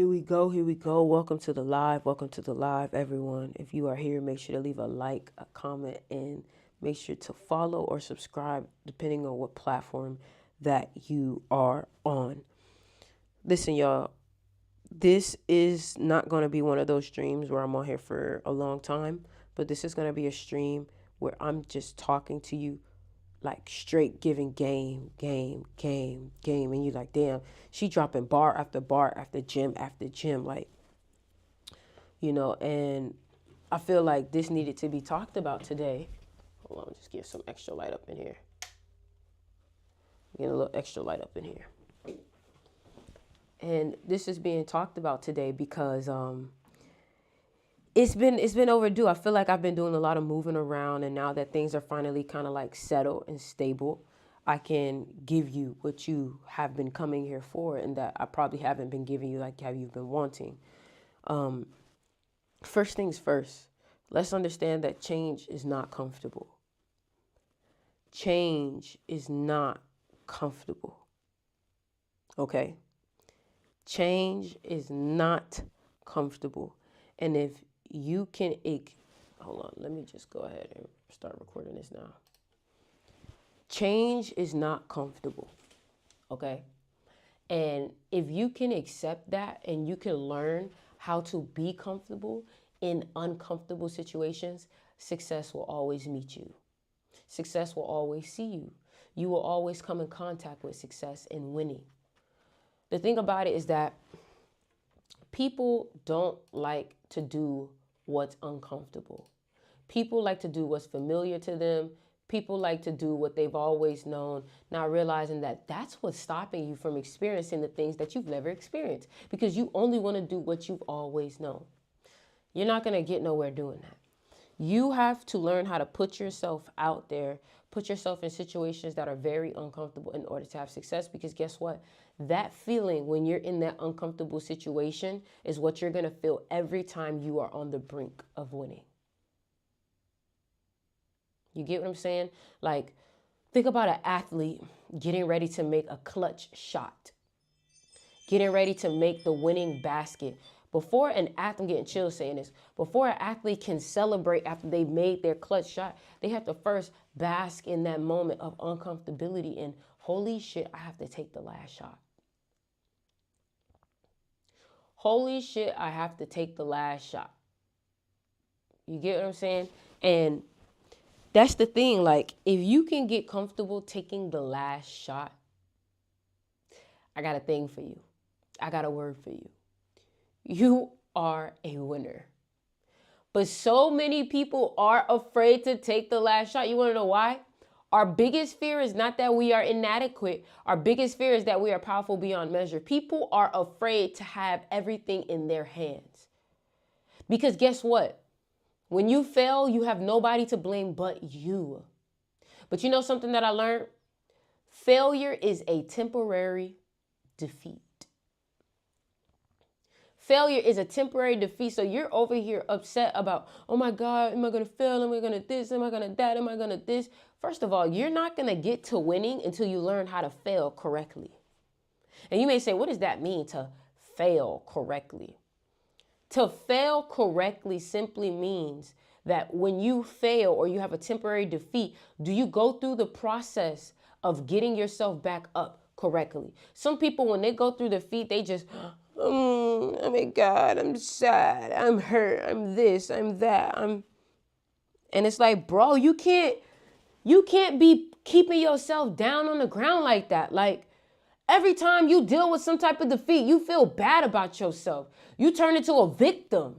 Here we go. Here we go. Welcome to the live. Welcome to the live, everyone. If you are here, make sure to leave a like, a comment, and make sure to follow or subscribe, depending on what platform that you are on. Listen, y'all, this is not going to be one of those streams where I'm on here for a long time, but this is going to be a stream where I'm just talking to you like straight giving game. And you like, damn, she dropping bar after bar after gym. Like, and I feel like this needed to be talked about today. Hold on, just get some extra light up in here. Get a little extra light up in here. And this is being talked about today because it's been overdue. I feel like I've been doing a lot of moving around, and now that things are finally kind of like settled and stable, I can give you what you have been coming here for, and that I probably haven't been giving you like have you been wanting. First things first, let's understand that change is not comfortable. Change is not comfortable. Okay? Change is not comfortable. And if you can, hold on, let me just go ahead and start recording this now. Change is not comfortable. Okay? And if you can accept that and you can learn how to be comfortable in uncomfortable situations, success will always meet you. Success will always see you. You will always come in contact with success and winning. The thing about it is that people don't like to do what's uncomfortable. People like to do what's familiar to them. People like to do what they've always known, not realizing that that's what's stopping you from experiencing the things that you've never experienced, because you only want to do what you've always known. You're not going to get nowhere doing that. You have to learn how to put yourself out there, put yourself in situations that are very uncomfortable in order to have success, because guess what? That feeling when you're in that uncomfortable situation is what you're going to feel every time you are on the brink of winning. You get what I'm saying? Like, think about an athlete getting ready to make a clutch shot, getting ready to make the winning basket. Before an athlete, I'm getting chills saying this, before an athlete can celebrate after they've made their clutch shot, they have to first bask in that moment of uncomfortability and, holy shit, I have to take the last shot. Holy shit, I have to take the last shot. You get what I'm saying? And that's the thing. Like, if you can get comfortable taking the last shot, I got a thing for you. I got a word for you. You are a winner. But so many people are afraid to take the last shot. You want to know why? Our biggest fear is not that we are inadequate. Our biggest fear is that we are powerful beyond measure. People are afraid to have everything in their hands. Because guess what? When you fail, you have nobody to blame but you. But you know something that I learned? Failure is a temporary defeat. Failure is a temporary defeat. So you're over here upset about, oh my God, am I going to fail? Am I going to this? Am I going to that? Am I going to this? First of all, you're not going to get to winning until you learn how to fail correctly. And you may say, what does that mean, to fail correctly? To fail correctly simply means that when you fail or you have a temporary defeat, do you go through the process of getting yourself back up correctly? Some people, when they go through defeat, they just, oh my God, I'm sad, I'm hurt, I'm this, I'm that, and it's like, bro, you can't be keeping yourself down on the ground like that. Like, every time you deal with some type of defeat, you feel bad about yourself. You turn into a victim.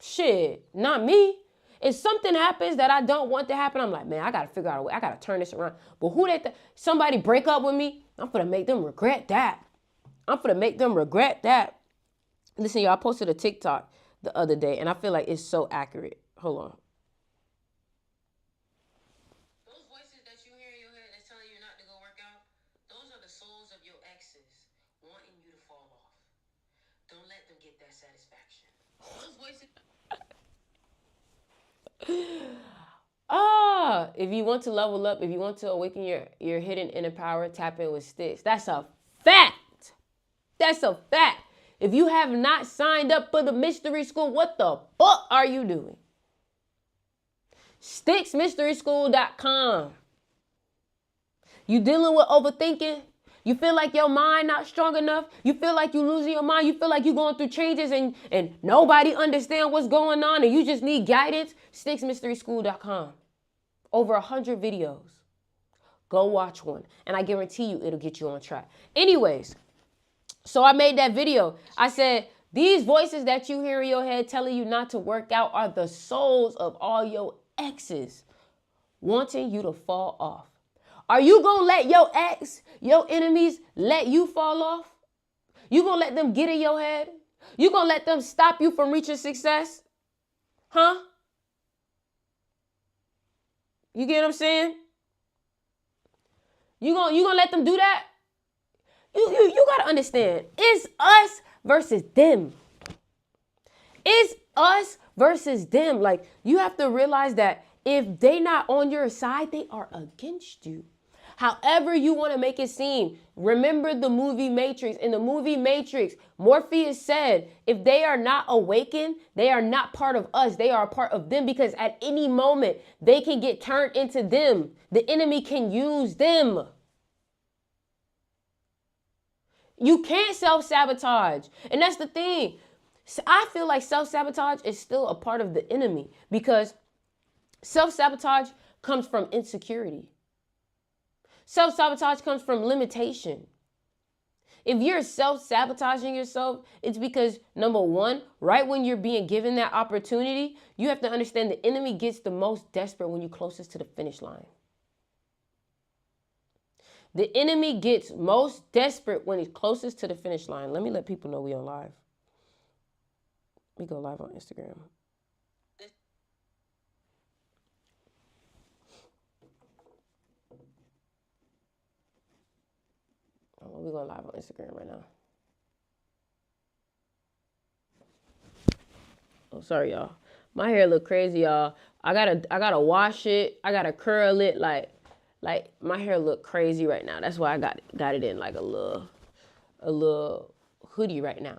Shit, not me. If something happens that I don't want to happen, I'm like, man, I got to figure out a way. I got to turn this around. But somebody break up with me, I'm going to make them regret that. Listen, y'all, I posted a TikTok the other day, and I feel like it's so accurate. Hold on. Those voices that you hear in your head that's telling you not to go work out, those are the souls of your exes wanting you to fall off. Don't let them get that satisfaction. Those voices. If you want to level up, if you want to awaken your hidden inner power, tap in with Sticks. That's a fact. That's a fact. If you have not signed up for the mystery school, what the fuck are you doing? SticksMysterySchool.com. You dealing with overthinking? You feel like your mind not strong enough? You feel like you losing your mind? You feel like you going through changes and nobody understand what's going on and you just need guidance? SticksMysterySchool.com. Over 100 videos. Go watch one. And I guarantee you it'll get you on track. Anyways, so I made that video. I said, these voices that you hear in your head telling you not to work out are the souls of all your exes wanting you to fall off. Are you going to let your ex, your enemies, let you fall off? You going to let them get in your head? You going to let them stop you from reaching success? Huh? You get what I'm saying? You gonna let them do that? You got to understand, it's us versus them. It's us versus them. Like, you have to realize that if they not on your side, they are against you. However you want to make it seem. Remember the movie Matrix. In the movie Matrix, Morpheus said, if they are not awakened, they are not part of us. They are a part of them because at any moment, they can get turned into them. The enemy can use them. You can't self-sabotage. And that's the thing. I feel like self-sabotage is still a part of the enemy because self-sabotage comes from insecurity. Self-sabotage comes from limitation. If you're self-sabotaging yourself, it's because, number one, right when you're being given that opportunity, you have to understand the enemy gets the most desperate when you're closest to the finish line. The enemy gets most desperate when he's closest to the finish line. Let me let people know we on live. We go live on Instagram. We're going live on Instagram right now. Oh, sorry, y'all. My hair look crazy, y'all. I gotta wash it. I gotta curl it. Like my hair look crazy right now. That's why I got it in like a little hoodie right now.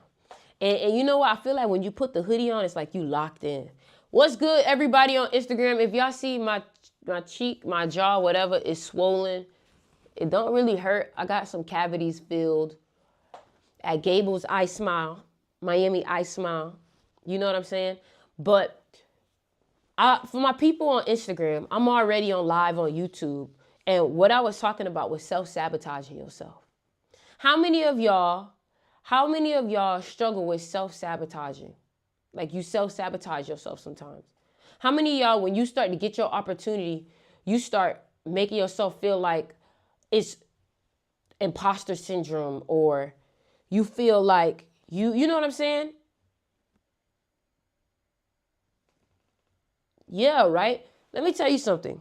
And you know what? I feel like when you put the hoodie on, it's like you locked in. What's good, everybody on Instagram? If y'all see my cheek, my jaw, whatever is swollen, it don't really hurt. I got some cavities filled at Gable's Eye Smile, Miami Eye Smile. You know what I'm saying? But for my people on Instagram, I'm already on live on YouTube. And what I was talking about was self-sabotaging yourself. How many of y'all struggle with self-sabotaging? Like you self-sabotage yourself sometimes. How many of y'all, when you start to get your opportunity, you start making yourself feel like it's imposter syndrome, or you feel like you know what I'm saying? Yeah, right? Let me tell you something.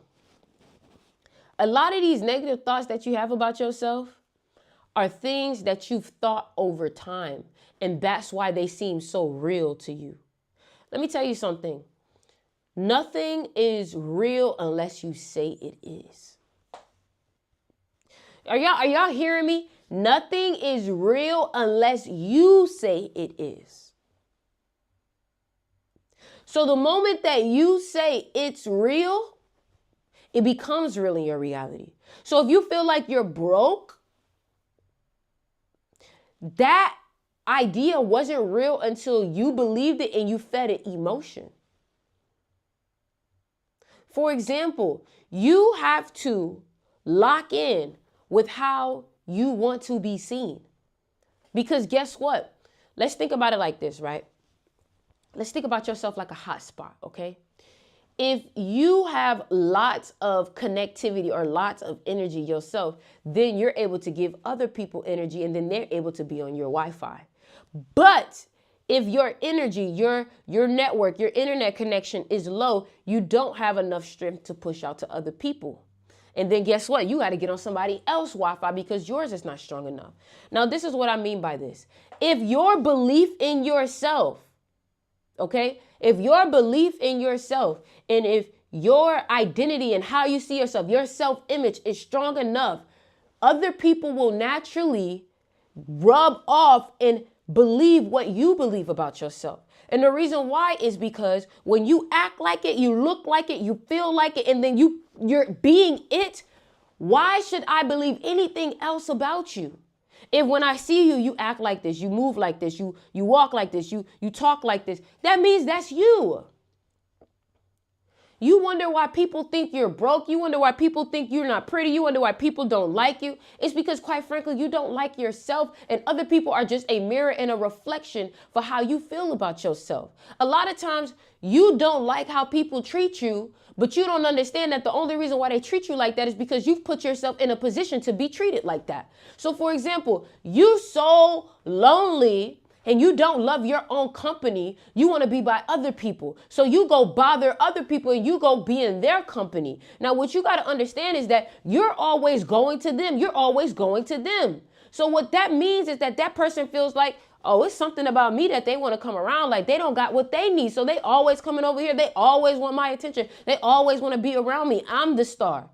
A lot of these negative thoughts that you have about yourself are things that you've thought over time, and that's why they seem so real to you. Let me tell you something. Nothing is real unless you say it is. Are y'all hearing me? Nothing is real unless you say it is. So the moment that you say it's real, it becomes real in your reality. So if you feel like you're broke, that idea wasn't real until you believed it and you fed it emotion. For example, you have to lock in with how you want to be seen. Because guess what? Let's think about it like this, right? Let's think about yourself like a hot spot, okay? If you have lots of connectivity or lots of energy yourself, then you're able to give other people energy and then they're able to be on your Wi-Fi. But if your energy, your network, your internet connection is low, you don't have enough strength to push out to other people. And then guess what? You got to get on somebody else's Wi-Fi because yours is not strong enough. Now, this is what I mean by this. If your belief in yourself, okay, if your belief in yourself and if your identity and how you see yourself, your self-image is strong enough, other people will naturally rub off and believe what you believe about yourself. And the reason why is because when you act like it, you look like it, you feel like it, and then you're being it, why should I believe anything else about you? If when I see you, you act like this, you move like this, you walk like this, you talk like this, that means that's you. You wonder why people think you're broke. You wonder why people think you're not pretty. You wonder why people don't like you. It's because, quite frankly, you don't like yourself, and other people are just a mirror and a reflection for how you feel about yourself. A lot of times you don't like how people treat you, but you don't understand that the only reason why they treat you like that is because you've put yourself in a position to be treated like that. So, for example, you so lonely and you don't love your own company, you want to be by other people. So you go bother other people and you go be in their company. Now, what you got to understand is that you're always going to them. You're always going to them. So what that means is that that person feels like, oh, it's something about me that they want to come around. Like they don't got what they need. So they always coming over here. They always want my attention. They always want to be around me. I'm the star.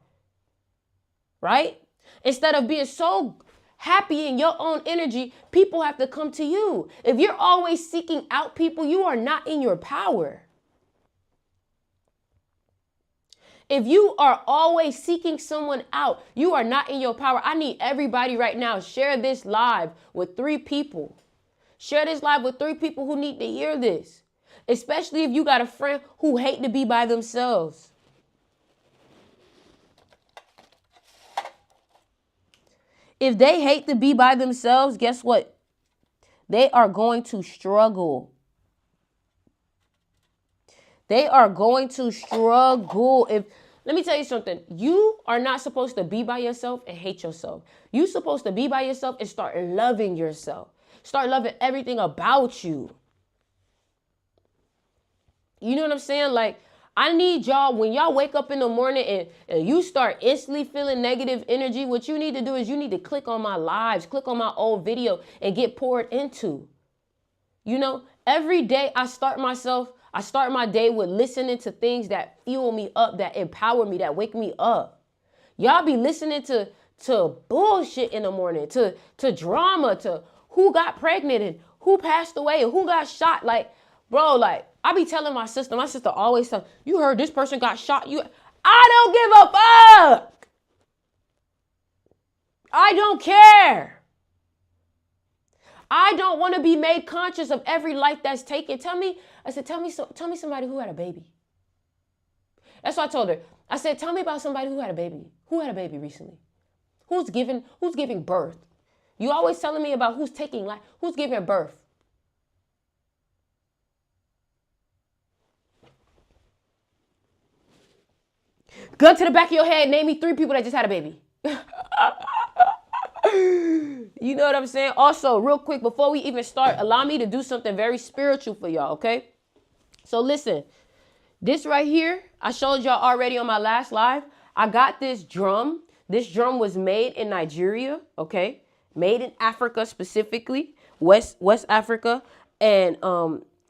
Right? Instead of being so happy in your own energy, people have to come to you. If you're always seeking out people, you are not in your power. If you are always seeking someone out, you are not in your power. I need everybody right now, share this live with 3 people. Share this live with 3 people who need to hear this. Especially if you got a friend who hate to be by themselves. If they hate to be by themselves, guess what? They are going to struggle. They are going to struggle. Let me tell you something. You are not supposed to be by yourself and hate yourself. You're supposed to be by yourself and start loving yourself. Start loving everything about you. You know what I'm saying? Like, I need y'all, when y'all wake up in the morning and you start instantly feeling negative energy, what you need to do is you need to click on my lives, click on my old video and get poured into. You know, every day I start my day with listening to things that fuel me up, that empower me, that wake me up. Y'all be listening to bullshit in the morning, to drama, to who got pregnant and who passed away and who got shot. Like, bro, like, I be telling my sister always tells, you heard this person got shot. I don't give a fuck. I don't care. I don't want to be made conscious of every life that's taken. Tell me somebody who had a baby. That's what I told her. I said, tell me about somebody who had a baby. Who had a baby recently? Who's giving birth? You always telling me about who's taking life, who's giving birth. Gun to the back of your head, name me 3 people that just had a baby. You know what I'm saying? Also, real quick, before we even start, allow me to do something very spiritual for y'all, okay? So listen, this right here, I showed y'all already on my last live. I got this drum. This drum was made in Nigeria, okay? Made in Africa specifically, West Africa. And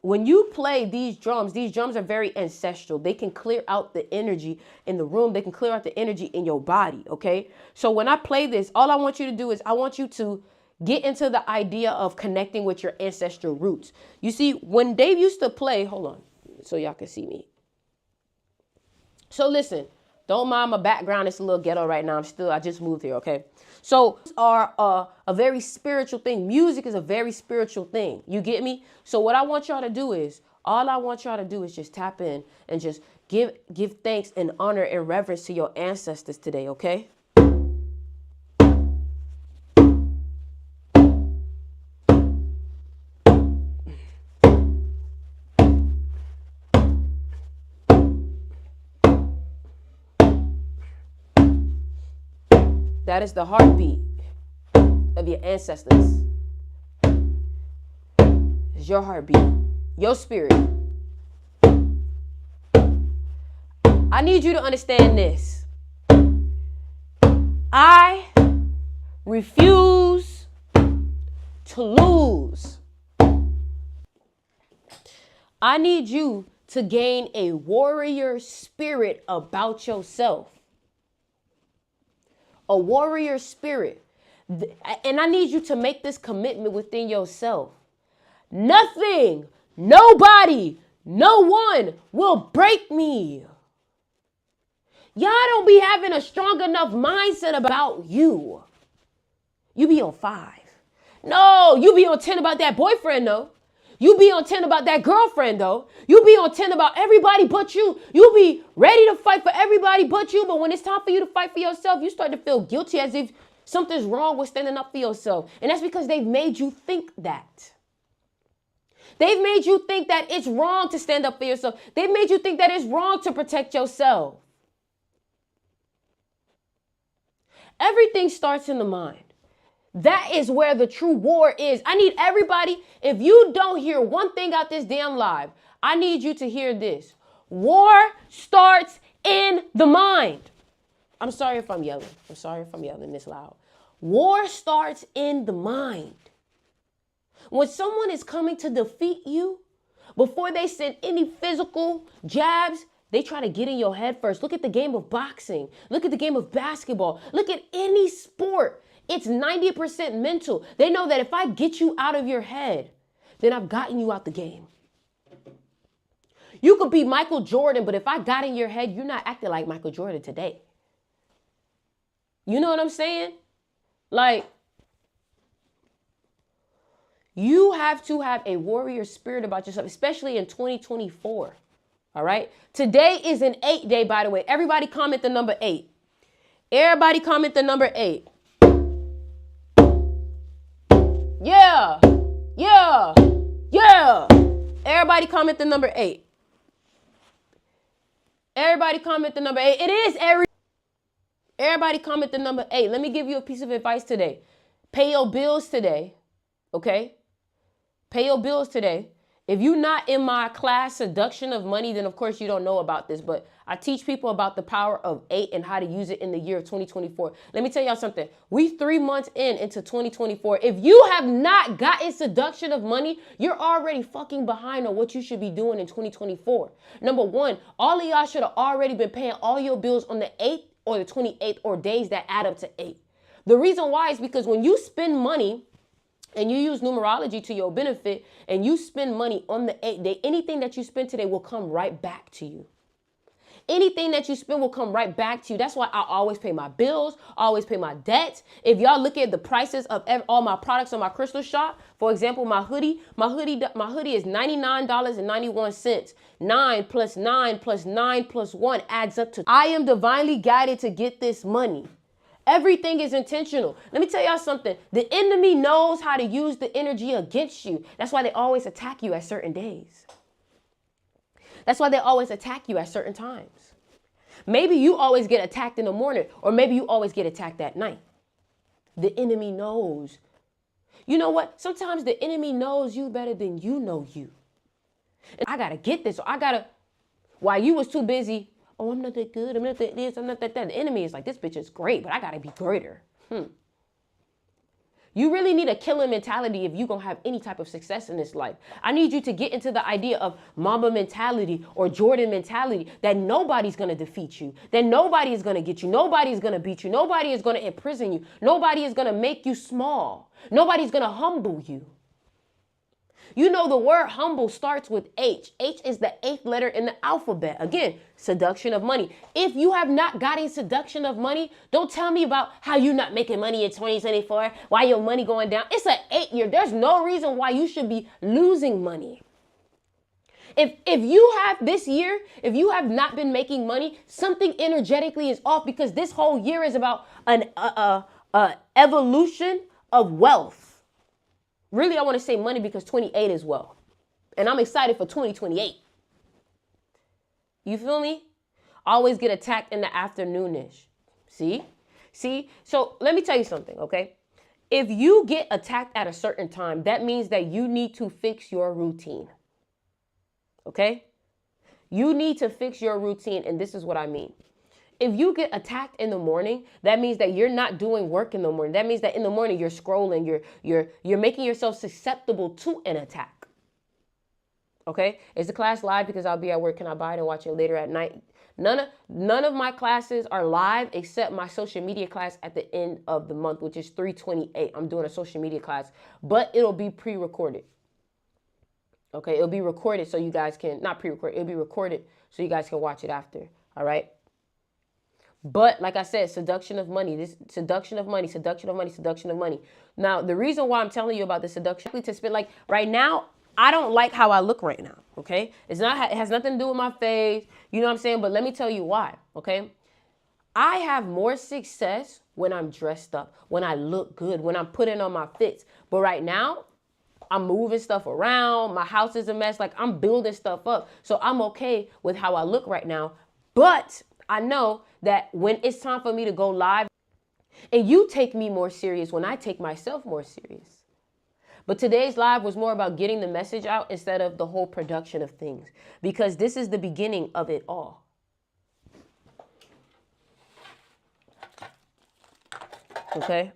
when you play these drums are very ancestral. They can clear out the energy in the room. They can clear out the energy in your body, okay? So when I play this, all I want you to do is I want you to get into the idea of connecting with your ancestral roots. You see, when Dave used to play, hold on, so y'all can see me. So listen, don't mind my background. It's a little ghetto right now. I just moved here, okay? So are a very spiritual thing. Music is a very spiritual thing. You get me? So what I want y'all to do is, all I want y'all to do is just tap in and just give thanks and honor and reverence to your ancestors today, okay? That is the heartbeat of your ancestors. It's your heartbeat, your spirit. I need you to understand this. I refuse to lose. I need you to gain a warrior spirit about yourself. A warrior spirit. And I need you to make this commitment within yourself. Nothing, nobody, no one will break me. Y'all don't be having a strong enough mindset about you. You be on 5. No, you be on 10 about that boyfriend, though. You be on 10 about that girlfriend, though. You be on 10 about everybody but you. You be ready to fight for everybody but you. But when it's time for you to fight for yourself, you start to feel guilty as if something's wrong with standing up for yourself. And that's because they've made you think that. They've made you think that it's wrong to stand up for yourself. They've made you think that it's wrong to protect yourself. Everything starts in the mind. That is where the true war is. I need everybody, if you don't hear one thing out this damn live, I need you to hear this. War starts in the mind. I'm sorry if I'm yelling. I'm sorry if I'm yelling this loud. War starts in the mind. When someone is coming to defeat you, before they send any physical jabs, they try to get in your head first. Look at the game of boxing. Look at the game of basketball. Look at any sport. It's 90% mental. They know that if I get you out of your head, then I've gotten you out the game. You could be Michael Jordan, but if I got in your head, you're not acting like Michael Jordan today. You know what I'm saying? Like, you have to have a warrior spirit about yourself, especially in 2024. All right. Today is an 8 day, by the way. Everybody comment the number 8. Everybody comment the number 8. Yeah. Yeah. Yeah. Everybody comment the number 8. Everybody comment the number 8. It is everybody comment the number 8. Let me give you a piece of advice today. Pay your bills today. Okay. Pay your bills today. If you're not in my class, Seduction of Money, then of course you don't know about this, but I teach people about the power of 8 and how to use it in the year of 2024. Let me tell y'all something. We 3 months into 2024. If you have not gotten Seduction of Money, you're already fucking behind on what you should be doing in 2024. Number one, all of y'all should have already been paying all your bills on the 8th or the 28th or days that add up to 8. The reason why is because when you spend money, and you use numerology to your benefit, and you spend money on the 8th day, anything that you spend today will come right back to you. Anything that you spend will come right back to you. That's why I always pay my bills, I always pay my debts. If y'all look at the prices of all my products on my crystal shop, for example, my hoodie is $99.91. 9 plus 9 plus 9 plus 1 adds up to. I am divinely guided to get this money. Everything is intentional. Let me tell y'all something. The enemy knows how to use the energy against you. That's why they always attack you at certain days. That's why they always attack you at certain times. Maybe you always get attacked in the morning, or maybe you always get attacked at night. The enemy knows. You know what? Sometimes the enemy knows you better than you know you. And I got to get this. While you was too busy, oh, I'm not that good, I'm not that this, I'm not that that. The enemy is like, this bitch is great, but I gotta be greater. You really need a killer mentality if you're gonna have any type of success in this life. I need you to get into the idea of Mamba mentality or Jordan mentality, that nobody's gonna defeat you, that nobody is gonna get you, nobody is gonna beat you, nobody is gonna imprison you, nobody is gonna make you small, nobody's gonna humble you. You know, the word humble starts with H. H is the 8th letter in the alphabet. Again, seduction of money. If you have not gotten seduction of money, don't tell me about how you're not making money in 2024, why your money going down. It's an 8 year. There's no reason why you should be losing money. If you have this year, if you have not been making money, something energetically is off, because this whole year is about an evolution of wealth. Really, I want to say money because 28 is wealth. And I'm excited for 2028. You feel me? Always get attacked in the afternoonish. See? So let me tell you something, okay? If you get attacked at a certain time, that means that you need to fix your routine. Okay? You need to fix your routine, and this is what I mean. If you get attacked in the morning, that means that you're not doing work in the morning. That means that in the morning you're scrolling, you're making yourself susceptible to an attack. Okay? Is the class live? Because I'll be at work. Can I buy it and watch it later at night? None of my classes are live except my social media class at the end of the month, which is 3/28. I'm doing a social media class, but it'll be pre-recorded. Okay, it'll be recorded so you guys can, not pre-recorded, it'll be recorded so you guys can watch it after. All right. But like I said, seduction of money, this seduction of money, seduction of money, seduction of money. Now, the reason why I'm telling you about the seduction to spit, like right now, I don't like how I look right now. Okay. It has nothing to do with my face. You know what I'm saying? But let me tell you why. Okay. I have more success when I'm dressed up, when I look good, when I'm putting on my fits. But right now, I'm moving stuff around. My house is a mess. Like I'm building stuff up. So I'm okay with how I look right now. But I know that when it's time for me to go live, and you take me more serious when I take myself more serious. But today's live was more about getting the message out instead of the whole production of things, because this is the beginning of it all. Okay?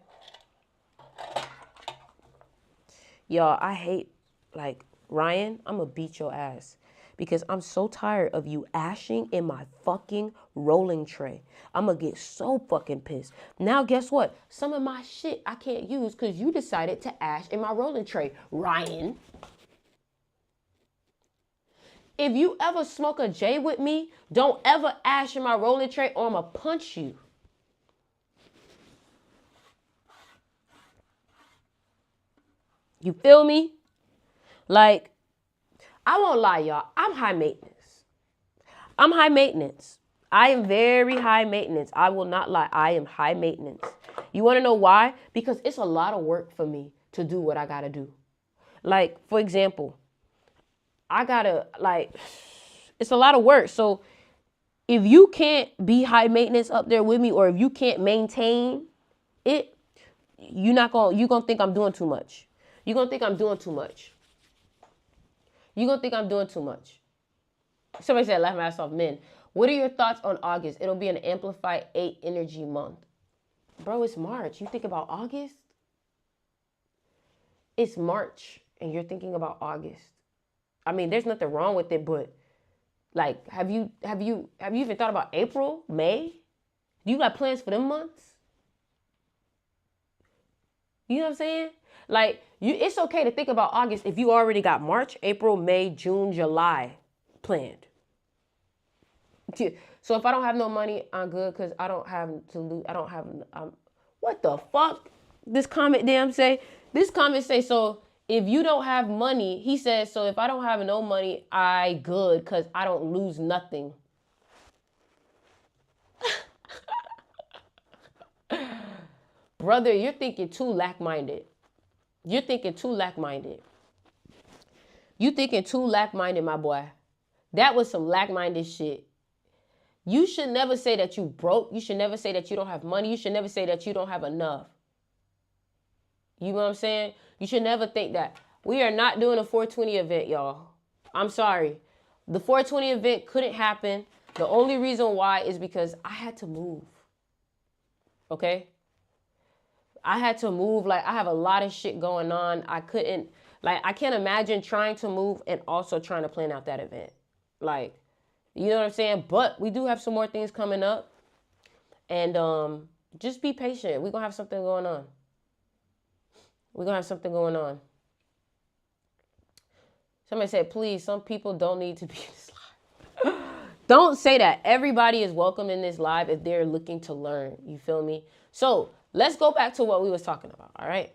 Y'all, I hate, like, Ryan, I'm gonna beat your ass because I'm so tired of you ashing in my fucking rolling tray. I'm gonna get so fucking pissed. Now, guess what? Some of my shit I can't use because you decided to ash in my rolling tray, Ryan. If you ever smoke a J with me, don't ever ash in my rolling tray or I'm gonna punch you. You feel me? Like, I won't lie, y'all. I'm high maintenance. I'm high maintenance. I am very high maintenance. I will not lie. I am high maintenance. You want to know why? Because it's a lot of work for me to do what I got to do. Like, for example, I got to, like, it's a lot of work. So if you can't be high maintenance up there with me, or if you can't maintain it, you're going to think I'm doing too much. You're going to think I'm doing too much. You're going to think I'm doing too much. Somebody said, laugh my ass off, men. What are your thoughts on August? It'll be an amplified 8 energy month. Bro, it's March. You think about August? It's March and you're thinking about August. I mean, there's nothing wrong with it, but like, have you even thought about April, May? Do you got plans for them months? You know what I'm saying? Like, it's okay to think about August if you already got March, April, May, June, July planned. So if I don't have no money, I'm good because I don't have to lose. I don't have, what the fuck? This comment say, so if you don't have money, he says, so if I don't have no money, I good because I don't lose nothing. Brother, you're thinking too lack-minded. You're thinking too lack-minded. You thinking too lack-minded, my boy. That was some lack-minded shit. You should never say that you broke. You should never say that you don't have money. You should never say that you don't have enough. You know what I'm saying? You should never think that. We are not doing a 420 event, y'all. I'm sorry. The 420 event couldn't happen. The only reason why is because I had to move. Okay? I had to move. Like, I have a lot of shit going on. I can't imagine trying to move and also trying to plan out that event. Like, you know what I'm saying? But we do have some more things coming up. And just be patient. We're going to have something going on. We're going to have something going on. Somebody said, please, some people don't need to be in this live. Don't say that. Everybody is welcome in this live if they're looking to learn. You feel me? So let's go back to what we was talking about. All right.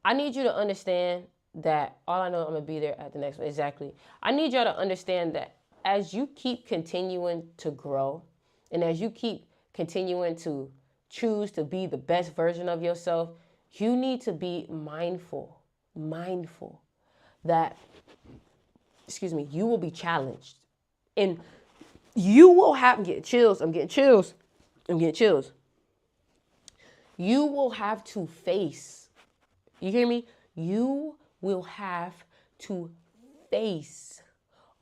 I need you to understand that all I know, I'm going to be there at the next one. Exactly. I need y'all to understand that as you keep continuing to grow and as you keep continuing to choose to be the best version of yourself, you need to be mindful that, you will be challenged and you will have, I'm getting chills. You will have to face, you hear me? You will have to face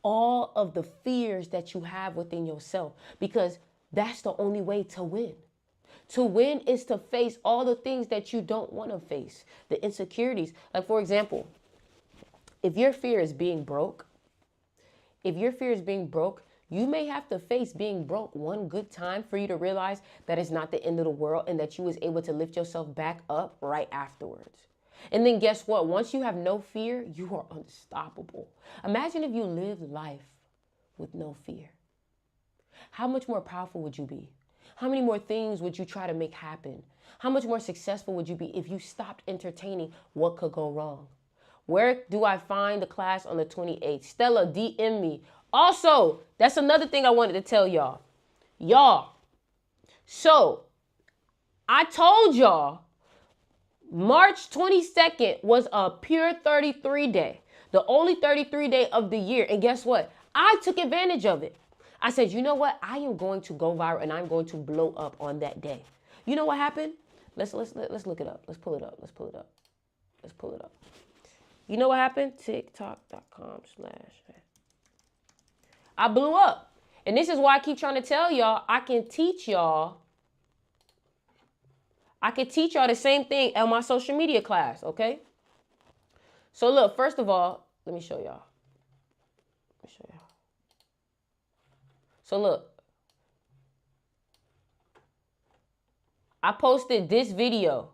all of the fears that you have within yourself, because that's the only way to win. To win is to face all the things that you don't want to face, the insecurities. Like, for example, if your fear is being broke, you may have to face being broke one good time for you to realize that it's not the end of the world and that you was able to lift yourself back up right afterwards. And then guess what? Once you have no fear, you are unstoppable. Imagine if you lived life with no fear. How much more powerful would you be? How many more things would you try to make happen? How much more successful would you be if you stopped entertaining what could go wrong? Where do I find the class on the 28th? Stella, DM me. Also, that's another thing I wanted to tell y'all. So I told y'all March 22nd was a pure 33 day, the only 33 day of the year. And guess what? I took advantage of it. I said, you know what? I am going to go viral and I'm going to blow up on that day. You know what happened? Let's look it up. Let's pull it up. You know what happened? TikTok.com/ I blew up. And this is why I keep trying to tell y'all, I can teach y'all the same thing at my social media class, okay? So look, first of all, let me show y'all. So look, I posted this video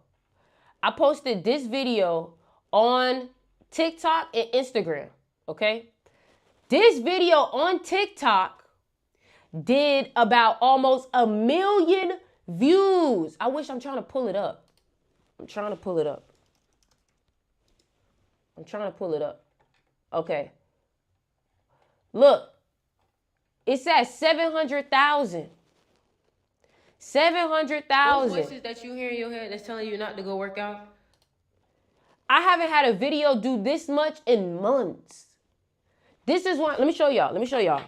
on TikTok and Instagram, okay? This video on TikTok did about almost 1 million views. I'm trying to pull it up. Okay. Look, it's at 700,000. 700,000. Those voices that you hear in your head that's telling you not to go work out. I haven't had a video do this much in months. This is one. Let me show y'all.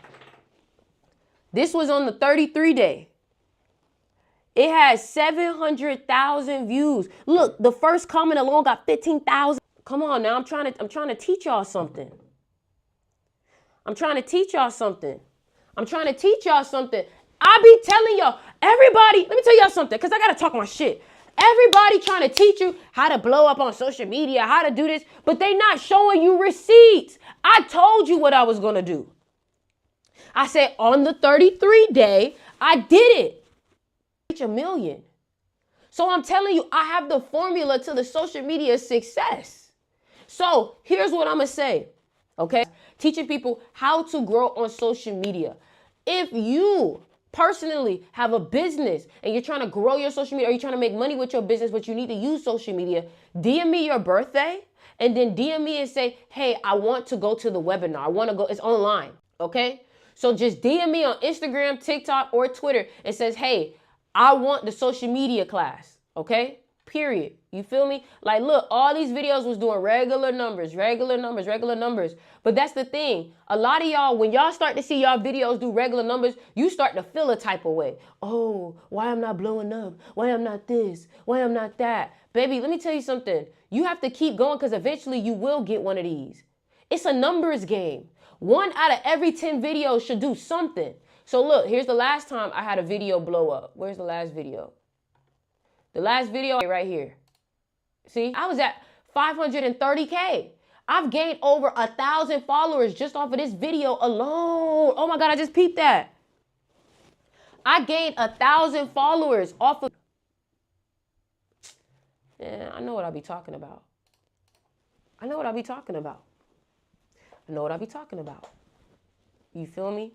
This was on the 33 day. It has 700,000 views. Look, the first comment alone got 15,000. Come on now, I'm trying to teach y'all something. I be telling y'all, everybody, let me tell y'all something, because I got to talk my shit. Everybody trying to teach you how to blow up on social media, how to do this, but they not showing you receipts. I told you what I was going to do. I said on the 33 day, I did it. Reach 1 million. So I'm telling you, I have the formula to the social media success. So here's what I'm going to say, okay? Teaching people how to grow on social media. If you personally have a business and you're trying to grow your social media or you're trying to make money with your business, but you need to use social media, DM me your birthday and then DM me and say, hey, I want to go to the webinar. I want to go. It's online, okay? So just DM me on Instagram, TikTok, or Twitter and says, hey, I want the social media class, okay? Period. You feel me? Like, look, all these videos was doing regular numbers. But that's the thing. A lot of y'all, when y'all start to see y'all videos do regular numbers, you start to feel a type of way. Oh, why I'm not blowing up? Why I'm not this? Why I'm not that? Baby, let me tell you something. You have to keep going because eventually you will get one of these. It's a numbers game. 1 out of every 10 videos should do something. So look, here's the last time I had a video blow up. Where's the last video? The last video right here. See, I was at 530K. I've gained over 1,000 followers just off of this video alone. Oh my God, I just peeped that. I gained 1,000 followers off of. Yeah, I know what I be talking about. You feel me?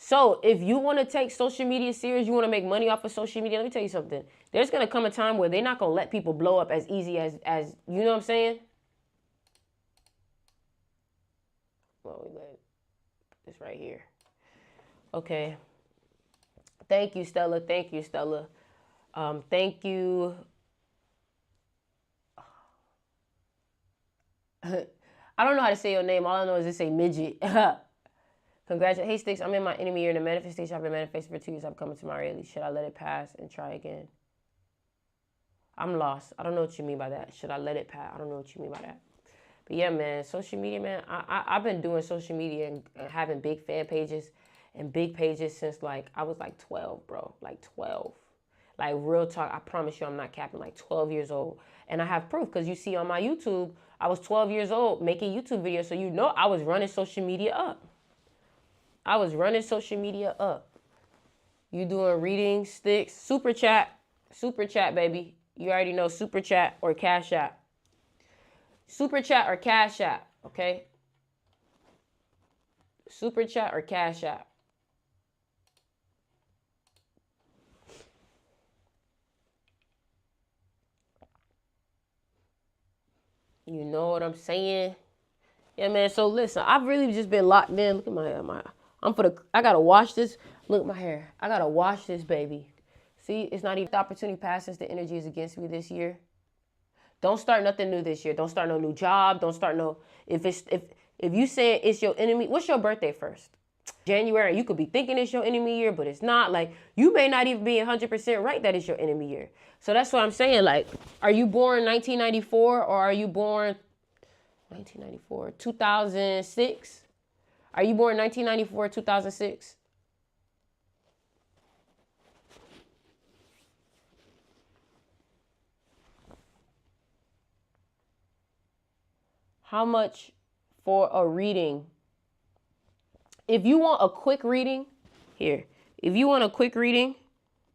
So if you want to take social media serious, you want to make money off of social media, let me tell you something. There's going to come a time where they're not going to let people blow up as easy as you know what I'm saying? Well, we let this right here. Okay. Thank you, Stella. Thank you. I don't know how to say your name. All I know is to say midget. Congratulations. Hey, Sticks, I'm in my enemy year in the manifestation. I've been manifesting for 2 years. I'm coming to my reality. Should I let it pass and try again? I'm lost. I don't know what you mean by that. Should I let it pass? I don't know what you mean by that. But yeah, man, social media, man. I've been doing social media and having big fan pages and big pages since like I was like 12, bro. Like 12. Like real talk. I promise you I'm not capping. Like 12 years old. And I have proof because you see on my YouTube, I was 12 years old making YouTube videos. So you know I was running social media up. You doing reading sticks? Super chat, baby. You already know super chat or cash app. Super chat or cash app, okay? Super chat or cash app. You know what I'm saying? Yeah, man. So listen, I've really just been locked in. Look at I gotta wash this. Look at my hair. I gotta wash this, baby. See, it's not even the opportunity passes. The energy is against me this year. Don't start nothing new this year. Don't start no new job. Don't start no. If you say it's your enemy, what's your birthday first? January. You could be thinking it's your enemy year, but it's not. Like, you may not even be 100% right that it's your enemy year. So that's what I'm saying. Like, are you born 1994 or are you born 1994, 2006? Are you born 1994, 2006? How much for a reading? If you want a quick reading, here. If you want a quick reading,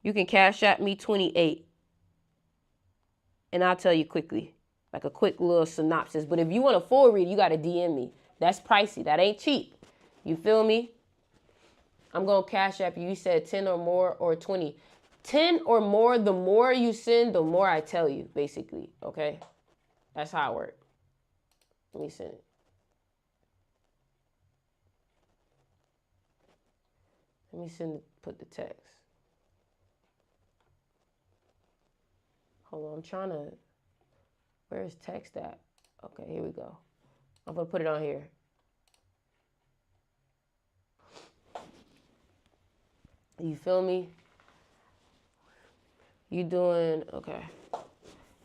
you can cash at me 28. And I'll tell you quickly, like a quick little synopsis. But if you want a full read, you got to DM me. That's pricey. That ain't cheap. You feel me? I'm going to cash app you. You said 10 or more or 20. 10 or more, the more you send, the more I tell you, basically. Okay? That's how it works. Let me send it. Let me put the text. Hold on, I'm trying to, where's text at? Okay, here we go. I'm gonna put it on here. You feel me? You doing, okay.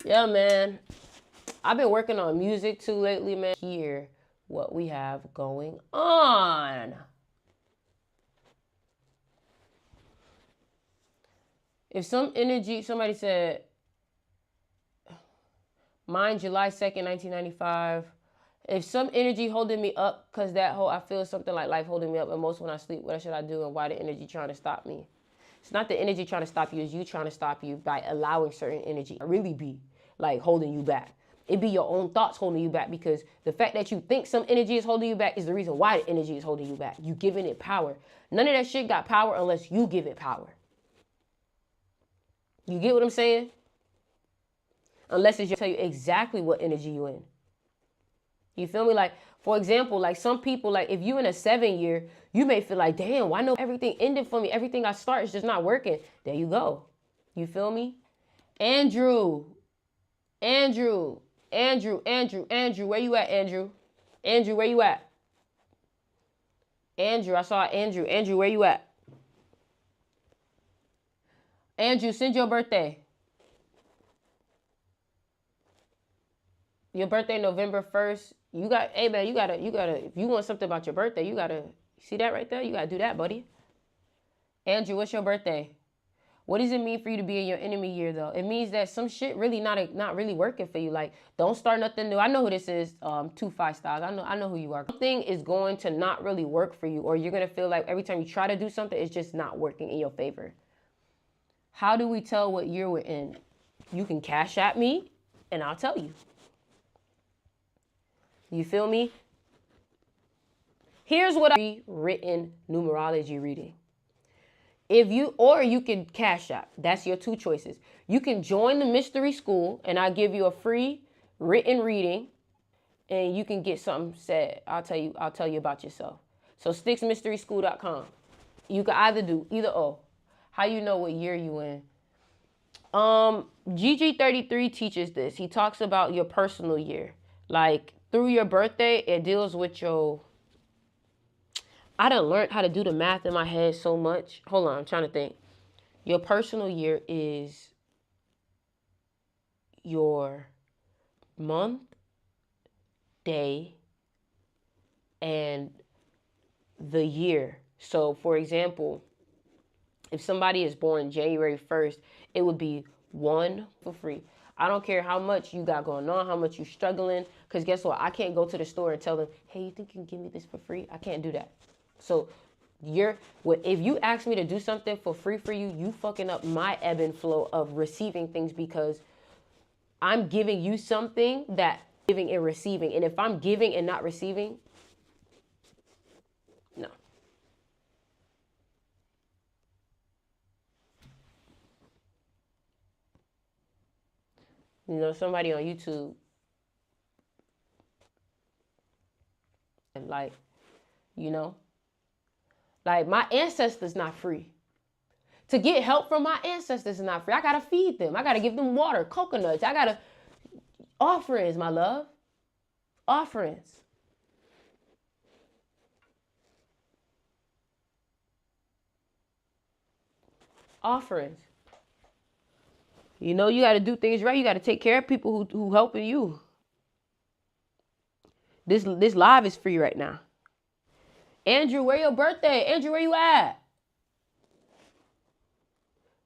Yeah, man. I've been working on music too lately, man. Hear what we have going on. If some energy, somebody said, mine July 2nd, 1995. If some energy holding me up, because I feel something like life holding me up, and most when I sleep, what should I do and why the energy trying to stop me? It's not the energy trying to stop you, it's you trying to stop you by allowing certain energy. Really be like holding you back. It be your own thoughts holding you back, because the fact that you think some energy is holding you back is the reason why the energy is holding you back. You giving it power. None of that shit got power unless you give it power. You get what I'm saying? Unless it's tell you exactly what energy you in. You feel me? Like, for example, like some people, like if you in a 7 year, you may feel like, damn, why no everything ended for me? Everything I start is just not working. There you go. You feel me? Andrew, where you at, Andrew? Andrew, where you at? Andrew, I saw Andrew. Andrew, where you at? Andrew, send your birthday. Your birthday November 1st. Hey man, you gotta, if you want something about your birthday, you gotta, see that right there? You gotta do that, buddy. Andrew, what's your birthday? What does it mean for you to be in your enemy year, though? It means that some shit really not really working for you. Like, don't start nothing new. I know who this is, 25 Styles. I know who you are. Something is going to not really work for you, or you're going to feel like every time you try to do something, it's just not working in your favor. How do we tell what year we're in? You can cash at me, and I'll tell you. You feel me? Here's what I written numerology reading. You can cash out. That's your two choices. You can join the mystery school and I'll give you a free written reading and you can get something said. I'll tell you about yourself. So sticksmysteryschool.com. You can either do either or. How you know what year you in? GG33 teaches this. He talks about your personal year. Like through your birthday, it deals with your, I done learned how to do the math in my head so much. Hold on, I'm trying to think. Your personal year is your month, day, and the year. So, for example, if somebody is born January 1st, it would be 1 for free. I don't care how much you got going on, how much you're struggling, because guess what? I can't go to the store and tell them, hey, you think you can give me this for free? I can't do that. So If you ask me to do something for free for you, you fucking up my ebb and flow of receiving things, because I'm giving you something that giving and receiving. And if I'm giving and not receiving, no. You know, somebody on YouTube, like, you know, like my ancestors not free. To get help from my ancestors is not free. I gotta feed them. I gotta give them water, coconuts. I gotta offerings, my love. Offerings. Offerings. You know, you gotta do things right. You gotta take care of people who helping you. This live is free right now. Andrew, where your birthday? Andrew, where you at?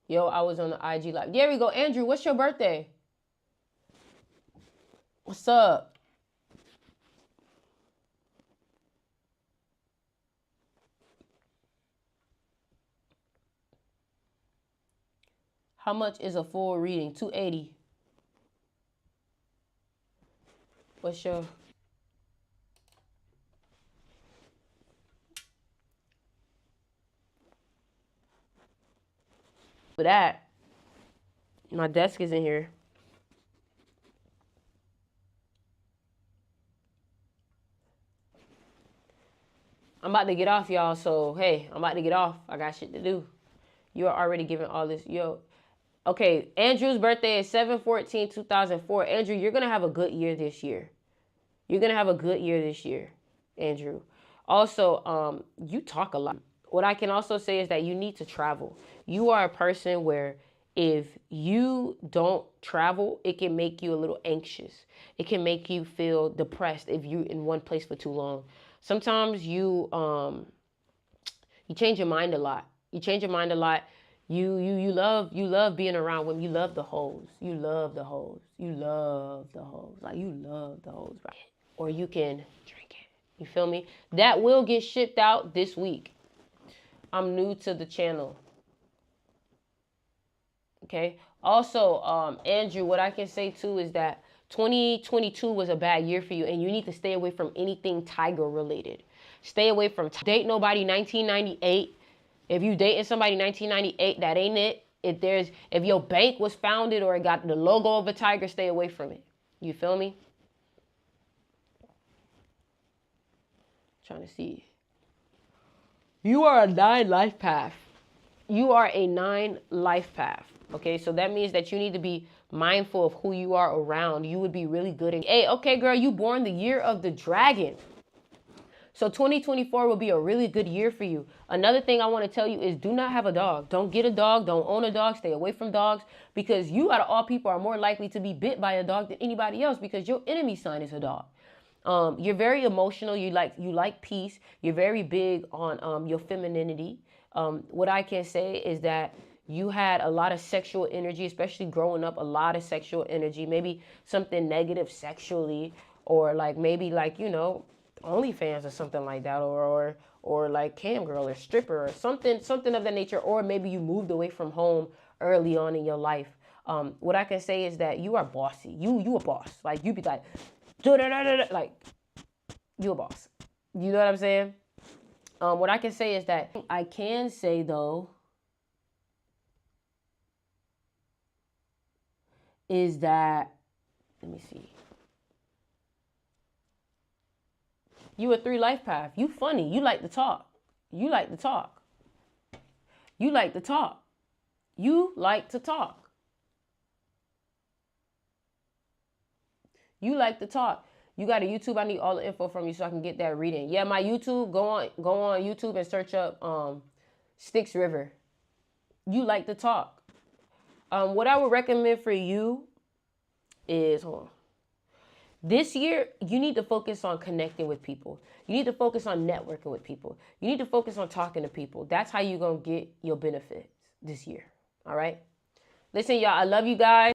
Yo, I was on the IG live. There we go. Andrew, what's your birthday? What's up? How much is a full reading? $280. What's your... For that, my desk is in here. I'm about to get off, y'all. So, hey, I'm about to get off. I got shit to do. You are already giving all this. Yo. Okay, Andrew's birthday is 7/14/2004. Andrew, you're going to have a good year this year. You're going to have a good year this year, Andrew. Also, you talk a lot. What I can also say is that you need to travel. You are a person where if you don't travel, it can make you a little anxious. It can make you feel depressed if you're in one place for too long. Sometimes you change your mind a lot. You change your mind a lot. You love being around women. You love the hoes. You love the hoes. You love the hoes. Like, you love the hoes, right? Or you can drink it. You feel me? That will get shipped out this week. I'm new to the channel. Okay. Also, Andrew, what I can say too is that 2022 was a bad year for you, and you need to stay away from anything tiger related. Stay away from date nobody 1998. If you dating somebody 1998, that ain't it. If your bank was founded or it got the logo of a tiger, stay away from it. You feel me? Trying to see. You are a 9 life path. You are a 9 life path. Okay, so that means that you need to be mindful of who you are around. You would be really good at, hey, okay, girl, you born the year of the dragon. So 2024 will be a really good year for you. Another thing I want to tell you is do not have a dog. Don't get a dog. Don't own a dog. Stay away from dogs, because you out of all people are more likely to be bit by a dog than anybody else, because your enemy sign is a dog. You're very emotional. You like peace. You're very big on your femininity. What I can say is that you had a lot of sexual energy, especially growing up, a lot of sexual energy, maybe something negative sexually, or like maybe like, you know, OnlyFans or something like that, or like cam girl or stripper or something of that nature, or maybe you moved away from home early on in your life. What I can say is that you are bossy. You a boss. Like, you be like, like, you a boss. You know what I'm saying? What I can say is that I can say though is that, let me see. You a 3 life path. You funny. You like to talk. You like to talk. You like to talk. You like to talk. You like to talk. You got a YouTube. I need all the info from you so I can get that reading. Yeah, my YouTube. Go on YouTube and search up Styx River. You like to talk. What I would recommend for you is, hold on. This year, you need to focus on connecting with people. You need to focus on networking with people. You need to focus on talking to people. That's how you're going to get your benefits this year. All right? Listen, y'all, I love you guys.